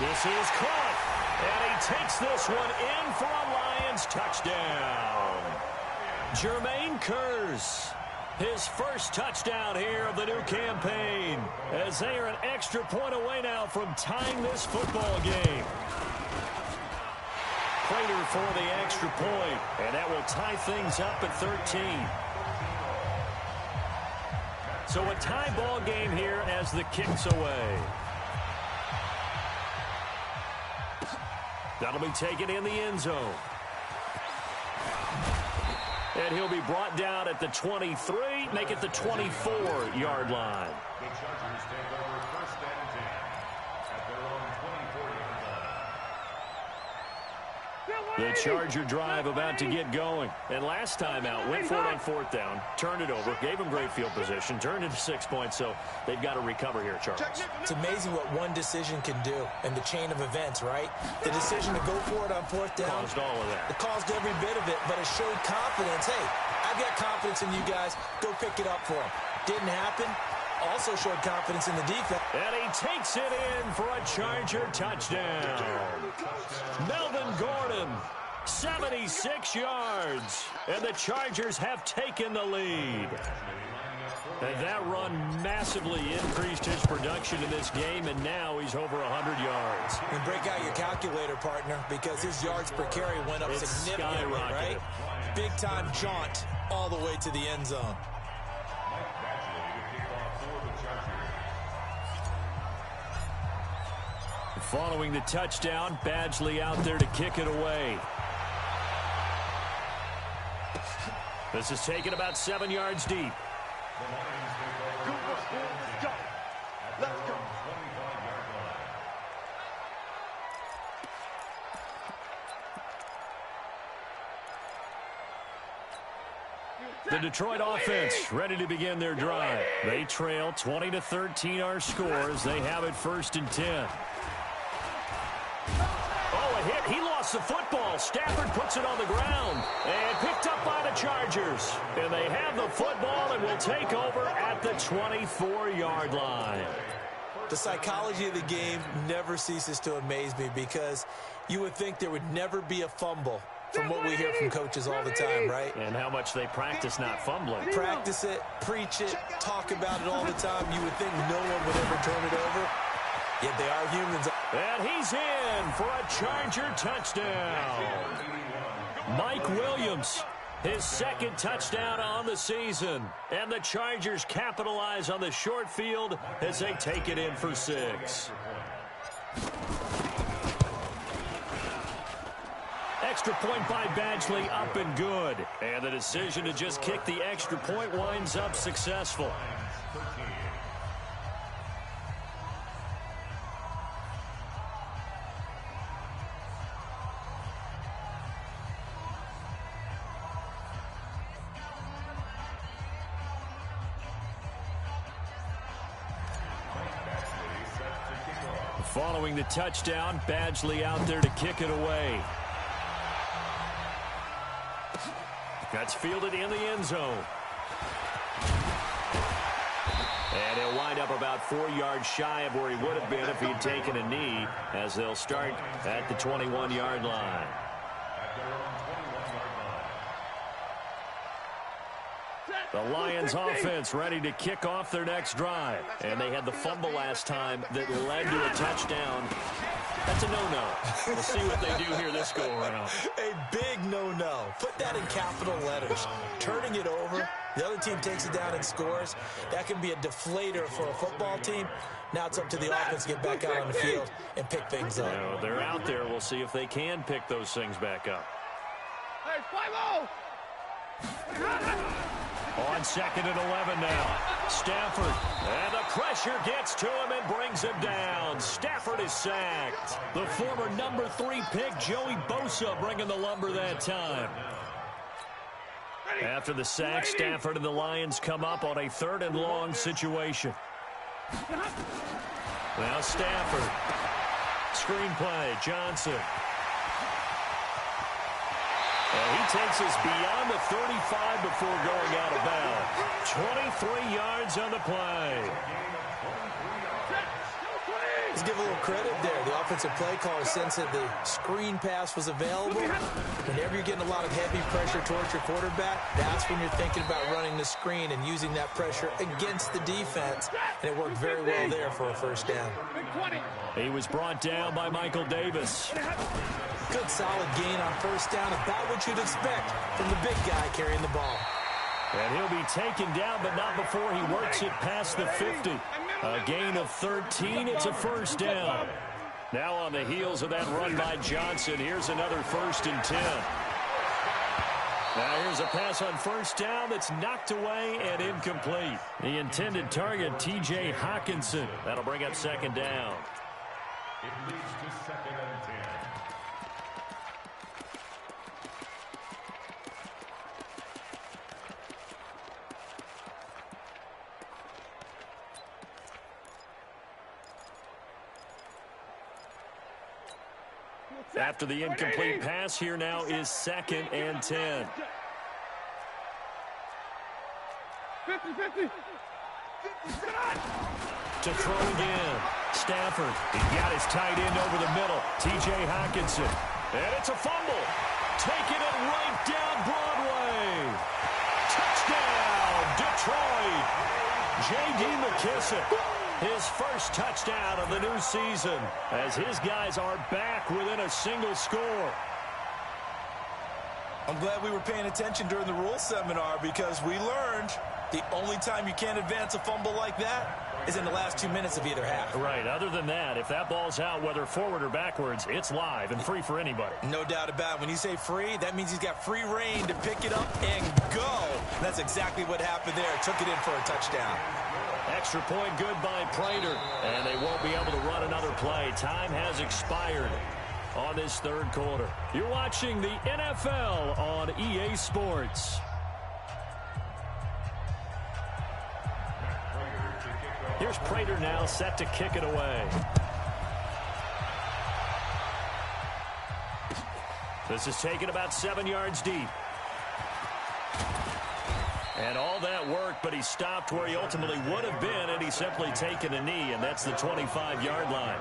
This is caught, and he takes this one in for a Lions touchdown. Jermaine Kearse, his 1st touchdown here of the new campaign, as they are an extra point away now from tying this football game. Prater for the extra point, and that will tie things up at 13. So a tie ball game here as the kick's away. That'll be taken in the end zone. And he'll be brought down at the 23, make it the 24-yard line. The Chargers take over 1st and 10 at their own 24-yard line. The Charger drive about to get going. And last time out, went for it on 4th down, turned it over, gave them great field position, turned into 6 points, so they've got to recover here, Charles. It's amazing what one decision can do in the chain of events, right? The decision to go for it on 4th down. Caused all of that. It caused every bit of it, but it showed confidence. Hey, I've got confidence in you guys. Go pick it up for them. Didn't happen. Also showed confidence in the defense. And he takes it in for a Charger touchdown. Melvin Gordon, 76 yards. And the Chargers have taken the lead. And that run massively increased his production in this game, and now he's over 100 yards. And break out your calculator, partner, because his yards per carry went up significantly, right? Big-time jaunt all the way to the end zone. Following the touchdown, Badgley out there to kick it away. This is taken about 7 yards deep. Let's go. The Detroit offense ready to begin their drive. They trail 20-13 our score as they have it 1st and 10. Oh, a hit. He lost the football. Stafford puts it on the ground and picked up by the Chargers. And they have the football and will take over at the 24-yard line. The psychology of the game never ceases to amaze me because you would think there would never be a fumble from what we hear from coaches all the time, right? And how much they practice not fumbling. Practice it, preach it, talk about it all the time. You would think no one would ever turn it over. Yet they are humans. And he's in for a Charger touchdown. Mike Williams, His second touchdown on the season. And the Chargers capitalize on the short field as they take it in for 6. Extra point by Badgley, up and good. And the decision to just kick the extra point winds up successful. Following the touchdown, Badgley out there to kick it away. That's fielded in the end zone. And he'll wind up about 4 yards shy of where he would have been if he'd taken a knee, as they'll start at the 21-yard line. The Lions offense ready to kick off their next drive. And they had the fumble last time that led to a touchdown. That's a no-no. We'll see what they do here this go-around. A big no-no. Put that in capital letters. Turning it over, the other team takes it down and scores. That can be a deflator for a football team. Now it's up to the offense to get back out on the field and pick things up. No, they're out there. We'll see if they can pick those things back up. Hey, 5-0! On 2nd and 11 now. Stafford. And the pressure gets to him and brings him down. Stafford is sacked. The former number 3 pick, Joey Bosa, bringing the lumber that time. After the sack, Stafford and the Lions come up on a 3rd and long situation. Now Stafford. Screenplay, Johnson. And he takes us beyond the 35 before going out of bounds. 23 yards on the play. Let's give a little credit there. The offensive play caller sensed that the screen pass was available. Whenever you're getting a lot of heavy pressure towards your quarterback, that's when you're thinking about running the screen and using that pressure against the defense. And it worked very well there for a first down. He was brought down by Michael Davis. Good solid gain on first down, about what you'd expect from the big guy carrying the ball. And he'll be taken down, but not before he works it past the 50. A gain of 13. It's a first down. Now on the heels of that run by Johnson, here's another 1st and 10. Now here's a pass on first down that's knocked away and incomplete. The intended target, T.J. Hawkinson. That'll bring up 2nd down. It leads to 2nd and 10. After the incomplete pass, here now is 2nd and 10. 50-50. To throw again. Stafford. He got his tight end over the middle. T.J. Hawkinson. And it's a fumble. Taking it right down Broadway. Touchdown, Detroit. J.D. McKissick. His first touchdown of the new season as his guys are back within a single score. I'm glad we were paying attention during the rules seminar because we learned the only time you can't advance a fumble like that is in the last 2 minutes of either half. Right. Other than that, if that ball's out, whether forward or backwards, it's live and free for anybody. No doubt about it. When you say free, that means he's got free reign to pick it up and go. That's exactly what happened there. Took it in for a touchdown. Extra point good by Prater, and they won't be able to run another play. Time has expired on this 3rd quarter. You're watching the NFL on EA Sports. Here's Prater now set to kick it away. This is taken about 7 yards deep. And all that worked, but he stopped where he ultimately would have been, and he's simply taken a knee, and that's the 25-yard line.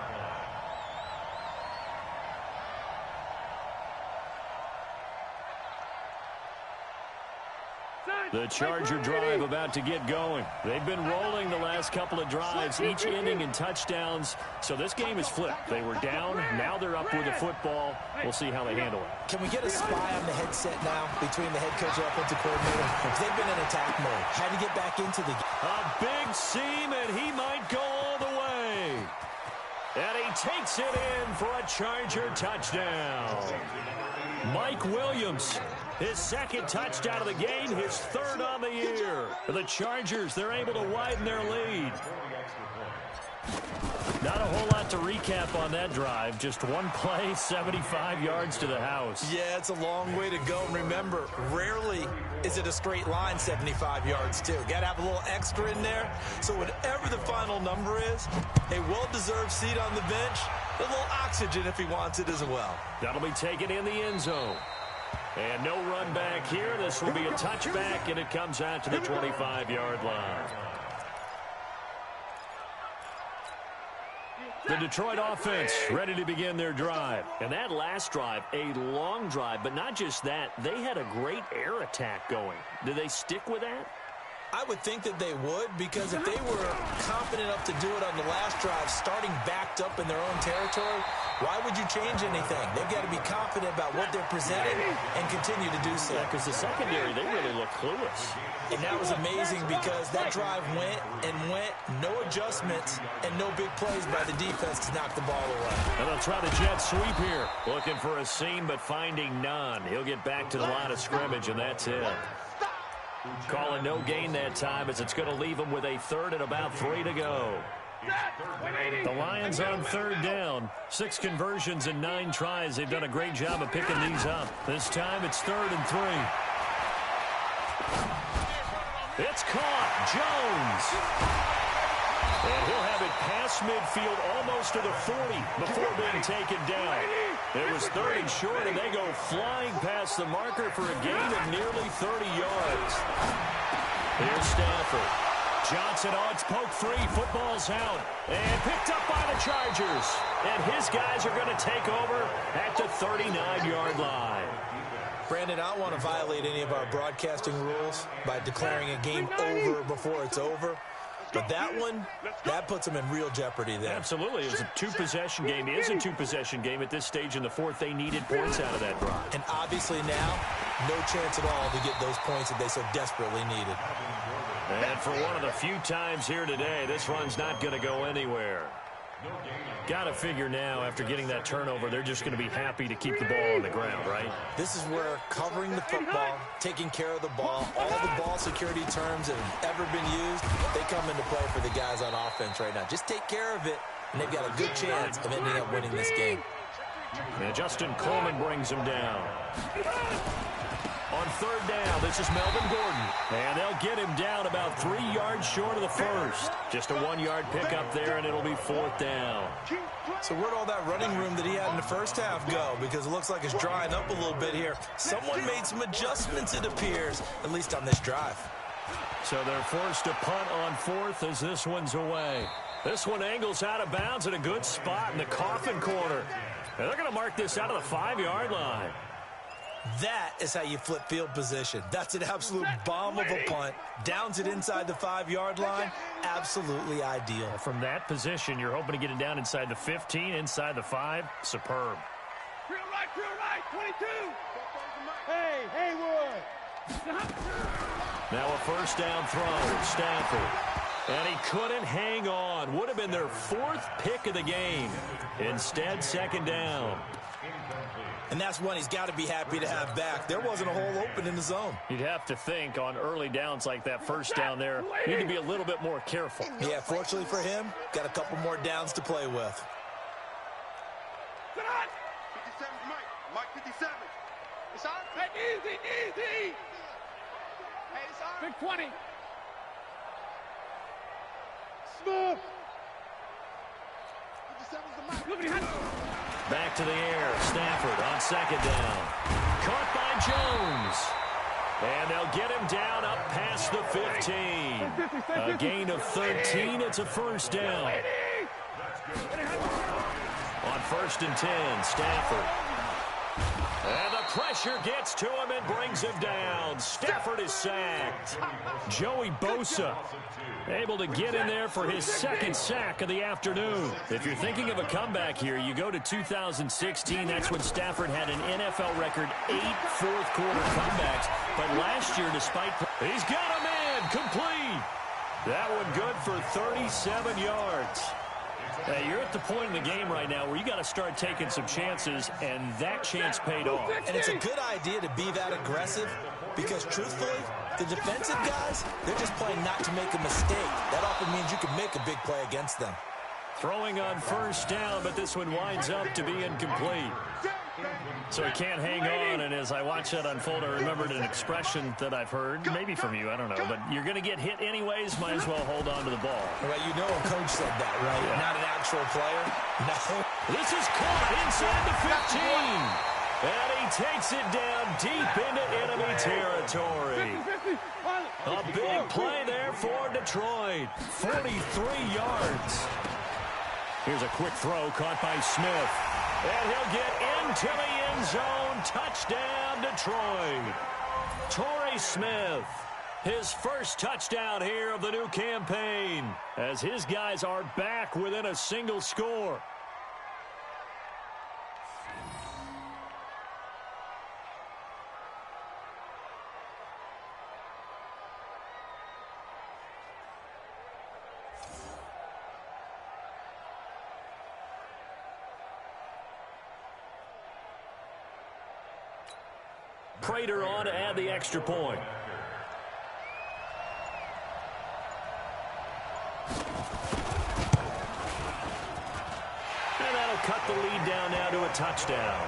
Son, The Charger drive about to get going. They've been rolling the last couple of drives, each inning in touchdowns. So this game is flipped. They were down. Now they're up with the football. We'll see how they handle it. Can we get a spy on the headset now between the head coach and offensive coordinator? They've been in attack mode. Had to get back into the game. A big seam, and he might go all the way. And he takes it in for a Charger touchdown. Mike Williams, his second touchdown of the game, his third on the year. The Chargers, they're able to widen their lead. Not a whole lot to recap on that drive. Just one play, 75 yards to the house. Yeah, it's a long way to go. And remember, rarely is it a straight line 75 yards, too. Got to have a little extra in there. So whatever the final number is, a well-deserved seat on the bench, a little oxygen if he wants it as well. That'll be taken in the end zone. And no run back here. This will be a touchback, and it comes out to the 25-yard line. The Detroit offense ready to begin their drive. And that last drive, a long drive, but not just that. They had a great air attack going. Do they stick with that? I would think that they would, because if they were confident enough to do it on the last drive, starting backed up in their own territory, why would you change anything? They've got to be confident about what they're presenting and continue to do so. Yeah, because the secondary, they really look clueless. And that was amazing because that drive went and went, no adjustments, and no big plays by the defense to knock the ball away. And they'll try the jet sweep here. Looking for a seam, but finding none. He'll get back to the line of scrimmage, and that's it. Calling no gain that time as it's going to leave them with a third and about 3 to go. The Lions on third down. 6 conversions and 9 tries. They've done a great job of picking these up. This time it's 3rd and 3. It's caught. Jones. And he'll have it past midfield almost to the 40 before being taken down. It was 3rd and short, and they go flying past the marker for a gain of nearly 30 yards. Here's Stafford. Johnson, it's poke free. Football's out. And picked up by the Chargers. And his guys are going to take over at the 39-yard line. Brandon, I don't want to violate any of our broadcasting rules by declaring a game over before it's over. But that one, that puts them in real jeopardy there. Absolutely. It was a 2-possession game. It is a 2-possession game at this stage in the fourth. They needed points out of that drive. And obviously now, no chance at all to get those points that they so desperately needed. And for one of the few times here today, this run's not going to go anywhere. Got to figure now, after getting that turnover, they're just going to be happy to keep the ball on the ground, right? This is where covering the football, taking care of the ball, all the ball security terms that have ever been used, they come into play for the guys on offense right now. Just take care of it, and they've got a good chance of ending up winning this game. And Justin Coleman brings him down. On third down, this is Melvin Gordon. And they'll get him down about 3 yards short of the first. Just a 1-yard pickup there, and it'll be 4th down. So where'd all that running room that he had in the first half go? Because it looks like it's drying up a little bit here. Someone made some adjustments, it appears, at least on this drive. So they're forced to punt on 4th as this one's away. This one angles out of bounds at a good spot in the coffin corner. And they're going to mark this out of the 5-yard line. That is how you flip field position. That's an absolute bomb of a punt. Downs it inside the 5-yard line. Absolutely ideal. From that position, you're hoping to get it down inside the 15, inside the 5. Superb. Drill right, 22. Hey, Haywood. Now a first down throw, Stafford. And he couldn't hang on. Would have been their 4th pick of the game. Instead, 2nd down. And that's one he's got to be happy to have back. There wasn't a hole open in the zone. You'd have to think on early downs like that first down there, you need to be a little bit more careful. Yeah, fortunately for him, got a couple more downs to play with. 57's Mike. Mike 57. It's on. Hey, easy. Hey, it's on. Big 20. Smooth. 57's the Mike. Look at him. Back to the air. Stafford on 2nd down. Caught by Jones. And they'll get him down up past the 15. A gain of 13. It's a first down. On 1st and 10, Stafford. And the pressure gets to him and brings him down. Stafford is sacked. Joey Bosa able to get in there for his second sack of the afternoon. If you're thinking of a comeback here, you go to 2016. That's when Stafford had an NFL record 8 fourth-quarter comebacks. But last year, despite... He's got a man complete. That one good for 37 yards. Hey, you're at the point in the game right now where you got to start taking some chances, and that chance paid off. And it's a good idea to be that aggressive because, truthfully, the defensive guys, they're just playing not to make a mistake. That often means you can make a big play against them. Throwing on first down, but this one winds up to be incomplete. So he can't hang on, and as I watch that unfold, I remembered an expression that I've heard, maybe from you, I don't know, but you're going to get hit anyways, might as well hold on to the ball. Well, you know a coach said that, right? Yeah. Not an actual player. No. This is caught inside the 15. And he takes it down deep into enemy territory. A big play there for Detroit. 43 yards. Here's a quick throw caught by Smith. And he'll get into the end zone. Touchdown, Detroit. Torrey Smith, his first touchdown here of the new campaign, as his guys are back within a single score. Prater on to add the extra point. And that'll cut the lead down now to a touchdown.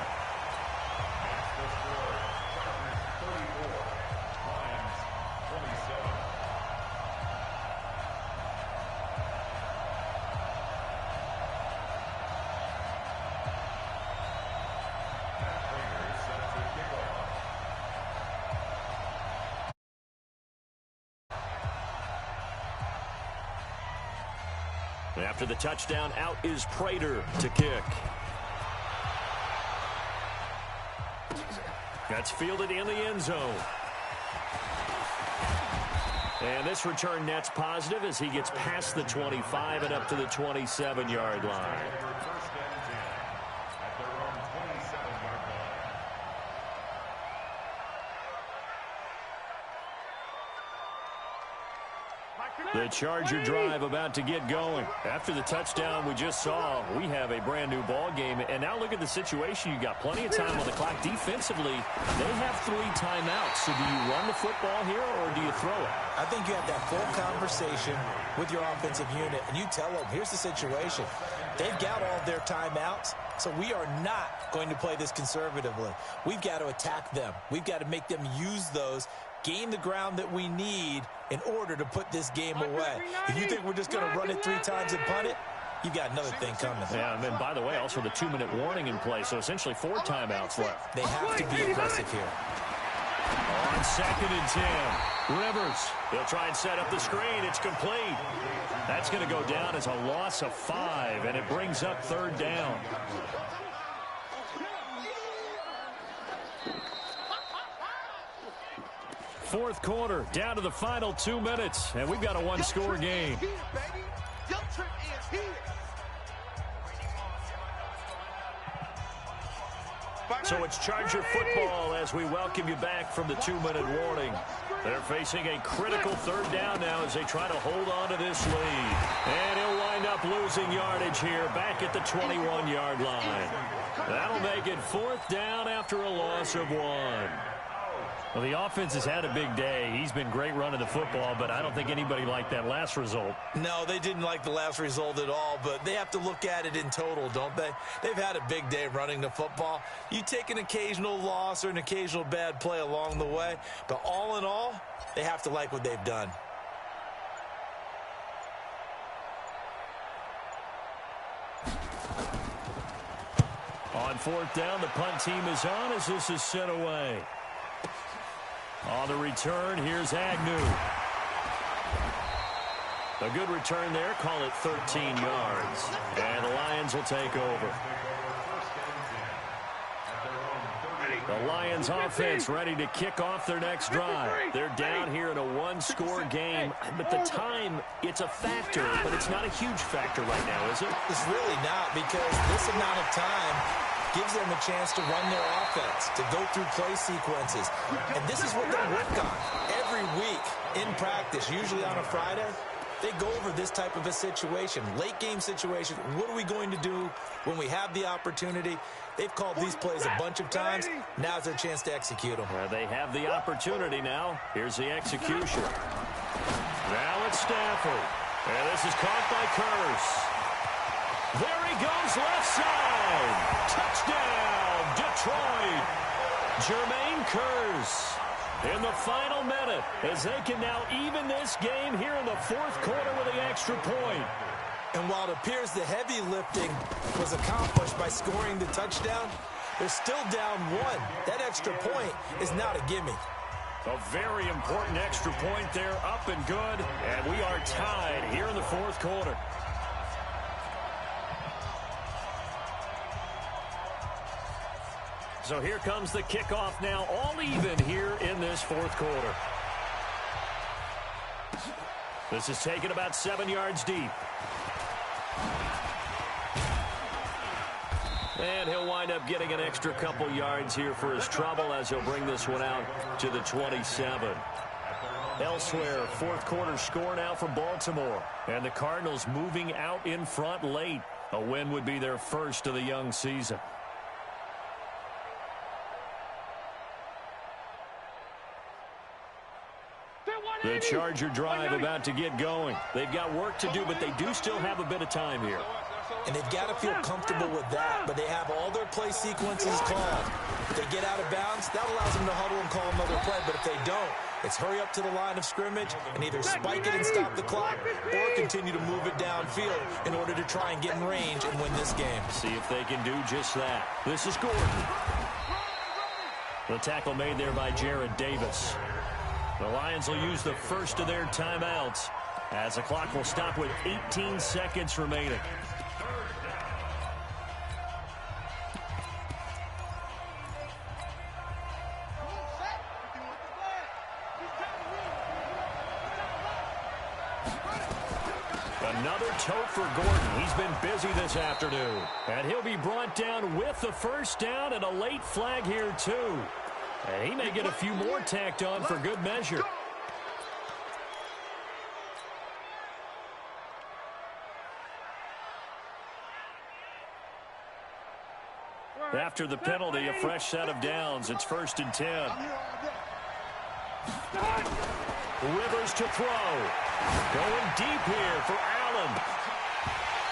After the touchdown, out is Prater to kick. That's fielded in the end zone. And this return net's positive as he gets past the 25 and up to the 27-yard line. The Charger drive about to get going. After the touchdown we just saw, we have a brand new ball game. And now look at the situation. You got plenty of time on the clock. Defensively, they have 3 timeouts. So do you run the football here or do you throw it? I think you have that full conversation with your offensive unit, and you tell them, here's the situation. They've got all of their timeouts, so we are not going to play this conservatively. We've got to attack them. We've got to make them use those, gain the ground that we need in order to put this game away. If you think we're just going to run it 3 times and punt it, you've got another thing coming. Yeah, and then, by the way, also the 2-minute warning in play, so essentially 4 timeouts left. They have to be aggressive here. On 2nd and 10, Rivers. They'll try and set up the screen. It's complete. That's going to go down as a loss of 5, and it brings up 3rd down. Fourth quarter, down to the final 2 minutes, and we've got a 1-score game. So it's Charger football as we welcome you back from the 2-minute warning. They're facing a critical 3rd down now as they try to hold on to this lead. And he'll wind up losing yardage here back at the 21-yard line. That'll make it 4th down after a loss of 1. Well, the offense has had a big day. He's been great running the football, but I don't think anybody liked that last result. No, they didn't like the last result at all, but they have to look at it in total, don't they? They've had a big day running the football. You take an occasional loss or an occasional bad play along the way, but all in all, they have to like what they've done. On 4th down, the punt team is on as this is sent away. On the return, here's Agnew. A good return there. Call it 13 yards. And the Lions will take over. The Lions offense ready to kick off their next drive. They're down here in a one-score game, but the time, it's a factor, but it's not a huge factor right now, is it? It's really not, because this amount of time gives them a chance to run their offense, to go through play sequences. And this is what they work on every week in practice, usually on a Friday. They go over this type of a situation, late-game situation. What are we going to do when we have the opportunity? They've called these plays a bunch of times. Now's their chance to execute them. Well, they have the opportunity now. Here's the execution. Now it's Stafford. And this is caught by Curse. There he goes, left side. Touchdown, Detroit. Jermaine Curse in the final minute, as they can now even this game here in the fourth quarter with the extra point. And while it appears the heavy lifting was accomplished by scoring the touchdown, they're still down one. That extra point is not a gimme. A very important extra point there, up and good. And we are tied here in the fourth quarter. So here comes the kickoff now, all even here in this fourth quarter. This is taken about 7 yards deep. And he'll wind up getting an extra couple yards here for his trouble as he'll bring this one out to the 27. Elsewhere, fourth quarter score now for Baltimore. And the Cardinals moving out in front late. A win would be their first of the young season. The Charger drive about to get going. They've got work to do, but they do still have a bit of time here. And they've got to feel comfortable with that, but they have all their play sequences called. If they get out of bounds, that allows them to huddle and call another play, but if they don't, it's hurry up to the line of scrimmage and either spike it and stop the clock or continue to move it downfield in order to try and get in range and win this game. See if they can do just that. This is Gordon. The tackle made there by Jared Davis. The Lions will use the first of their timeouts as the clock will stop with 18 seconds remaining. Another tote for Gordon. He's been busy this afternoon. And he'll be brought down with the first down and a late flag here too. And he may get a few more tacked on for good measure. After the penalty, a fresh set of downs. It's 1st and 10. Rivers to throw. Going deep here for Allen.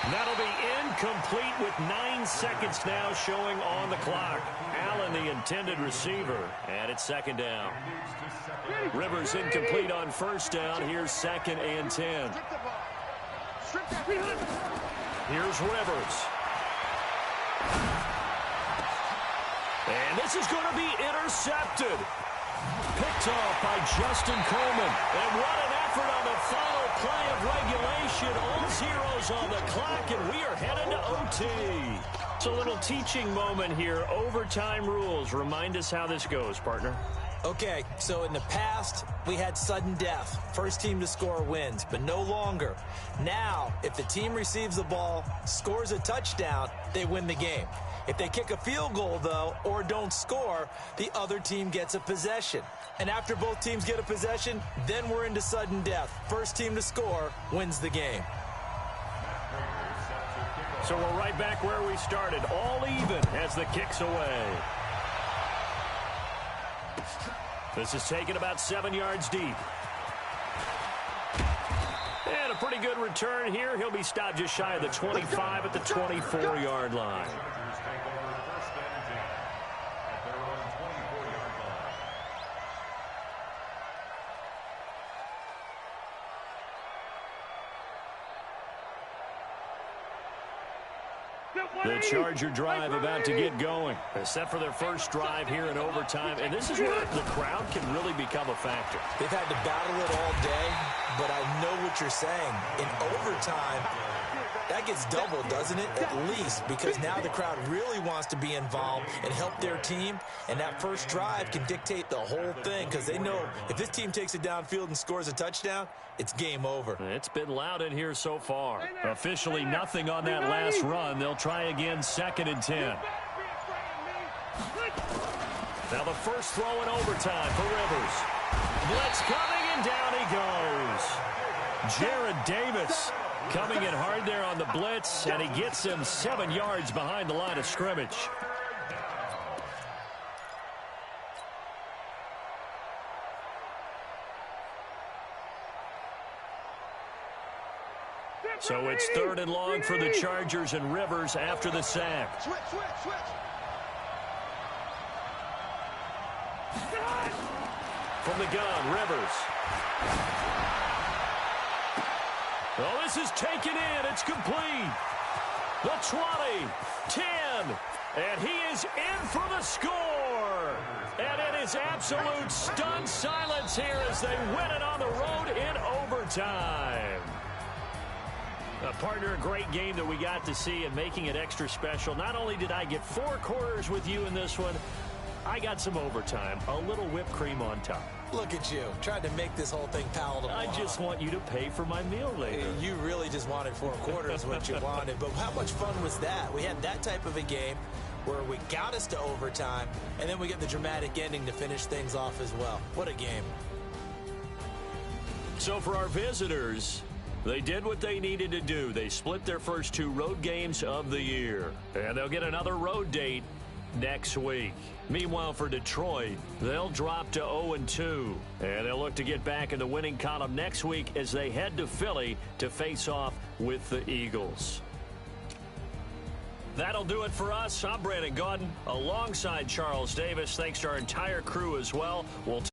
That'll be incomplete with 9 seconds now showing on the clock. Allen, the intended receiver, and it's 2nd down. Rivers incomplete on 1st down. Here's 2nd and 10. Here's Rivers. And this is going to be intercepted. Picked off by Justin Coleman. And what an effort on the final play of regulation. All zeros on the clock, and we are headed to OT. It's a little teaching moment here. Overtime rules. Remind us how this goes, partner. Okay, so in the past, we had sudden death. First team to score wins, but no longer. Now, if the team receives the ball, scores a touchdown, they win the game. If they kick a field goal, though, or don't score, the other team gets a possession. And after both teams get a possession, then we're into sudden death. First team to score wins the game. So we're right back where we started, all even as the kick's away. This is taken about 7 yards deep. And a pretty good return here. He'll be stopped just shy of the 25 at the 24-yard line. The Charger drive about to get going. They're set for their first drive here in overtime, and this is where the crowd can really become a factor. They've had to battle it all day, but I know what you're saying. In overtime, That gets doubled, doesn't it? At least, because now the crowd really wants to be involved and help their team, and that first drive can dictate the whole thing because they know if this team takes it downfield and scores a touchdown, it's game over. It's been loud in here so far. Officially nothing on that last run. They'll try again, 2nd and 10. Now the first throw in overtime for Rivers. Blitz coming, and down he goes. Jared Davis coming in hard there on the blitz, and he gets him 7 yards behind the line of scrimmage. So it's 3rd and long for the Chargers, and Rivers after the sack. Switch, switch, switch. From the gun, Rivers. Oh, this is taken in. It's complete. The 20, 10, and he is in for the score. And it is absolute stunned silence here as they win it on the road in overtime. Partner, a great game that we got to see, and making it extra special. Not only did I get 4 quarters with you in this one, I got some overtime, a little whipped cream on top. Look at you, trying to make this whole thing palatable. I just want you to pay for my meal later. You really just wanted 4 quarters what you wanted, but how much fun was that? We had that type of a game where we got us to overtime, and then we get the dramatic ending to finish things off as well. What a game. So for our visitors, they did what they needed to do. They split their first 2 road games of the year, and they'll get another road date next week. Meanwhile, for Detroit, they'll drop to 0-2, and they'll look to get back in the winning column next week as they head to Philly to face off with the Eagles. That'll do it for us. I'm Brandon Gaudin alongside Charles Davis. Thanks to our entire crew as well. We'll